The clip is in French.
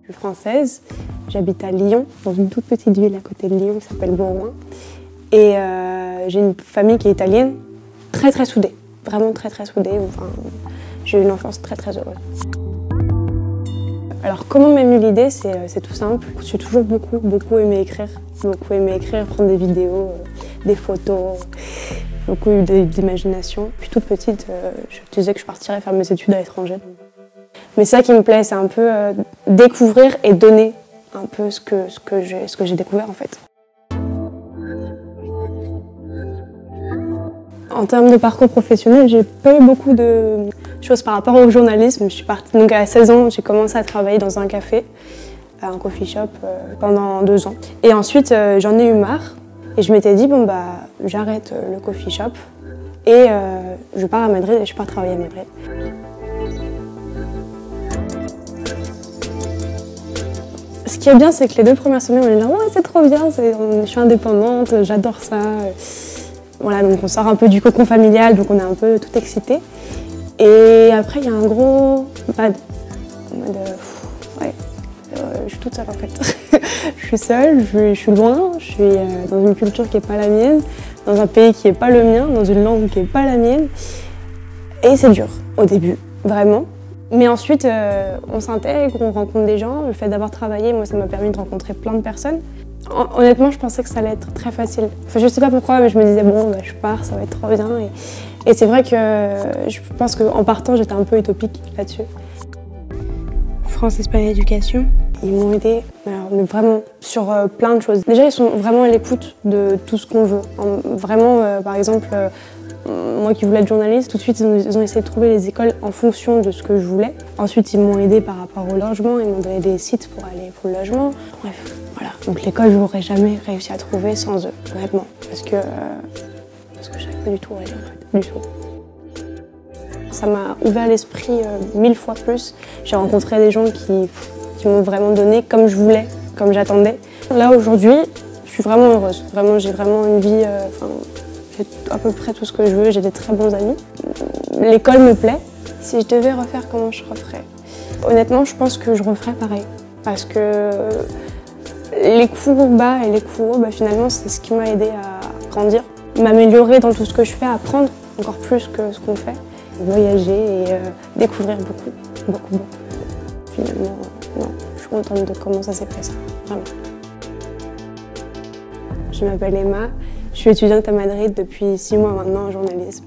suis française, j'habite à Lyon, dans une toute petite ville à côté de Lyon qui s'appelle Bourgoin. Et j'ai une famille qui est italienne, très très soudée, vraiment très très soudée. Enfin, j'ai eu une enfance très très heureuse. Alors comment m'est venue l'idée, c'est tout simple. J'ai toujours beaucoup aimé écrire. Beaucoup aimé écrire, prendre des vidéos, des photos, beaucoup eu d'imagination. Puis toute petite, je disais que je partirais faire mes études à l'étranger. Mais ça qui me plaît, c'est un peu découvrir et donner un peu ce que j'ai découvert en fait. En termes de parcours professionnel, j'ai pas eu beaucoup de choses par rapport au journalisme. Je suis partie, donc à 16 ans, j'ai commencé à travailler dans un café, un coffee shop, pendant 2 ans. Et ensuite, j'en ai eu marre et je m'étais dit, bon bah, j'arrête le coffee shop et je pars à Madrid et je pars travailler à Madrid. Ce qui est bien, c'est que les 2 premières semaines, on est là, ouais, c'est trop bien, je suis indépendante, j'adore ça. Voilà, donc on sort un peu du cocon familial, donc on est un peu tout excité. Et après, il y a un gros bad. Ouais, je suis toute seule en fait. Je suis seule, je suis loin, je suis dans une culture qui n'est pas la mienne, dans un pays qui n'est pas le mien, dans une langue qui n'est pas la mienne. Et c'est dur au début, vraiment. Mais ensuite, on s'intègre, on rencontre des gens. Le fait d'avoir travaillé, moi, ça m'a permis de rencontrer plein de personnes. Honnêtement, je pensais que ça allait être très facile. Enfin, je sais pas pourquoi, mais je me disais, bon, bah, je pars, ça va être trop bien. Et c'est vrai que je pense qu'en partant, j'étais un peu utopique là-dessus. France Espagne Éducation, ils m'ont aidé, mais vraiment, sur plein de choses. Déjà, ils sont vraiment à l'écoute de tout ce qu'on veut. Vraiment, par exemple, moi qui voulais être journaliste, tout de suite, ils ont essayé de trouver les écoles en fonction de ce que je voulais. Ensuite, ils m'ont aidé par rapport au logement, ils m'ont donné des sites pour aller pour le logement. Bref, voilà. Donc l'école, je n'aurais jamais réussi à trouver sans eux, honnêtement. Parce que je savais pas du tout où aller, en fait, du tout. Ça m'a ouvert l'esprit 1000 fois plus. J'ai rencontré des gens qui m'ont vraiment donné comme je voulais, comme j'attendais. Là, aujourd'hui, je suis vraiment heureuse. Vraiment, j'ai vraiment une vie... j'ai à peu près tout ce que je veux, j'ai des très bons amis. L'école me plaît. Si je devais refaire, comment je referais? Honnêtement, je pense que je referais pareil. Parce que les coups bas et les coups hauts, bah, finalement, c'est ce qui m'a aidé à grandir, m'améliorer dans tout ce que je fais, apprendre encore plus que ce qu'on fait, voyager et découvrir beaucoup. Finalement, non, je suis contente de comment ça s'est passé, vraiment. Je m'appelle Emma, je suis étudiante à Madrid depuis 6 mois maintenant en journalisme.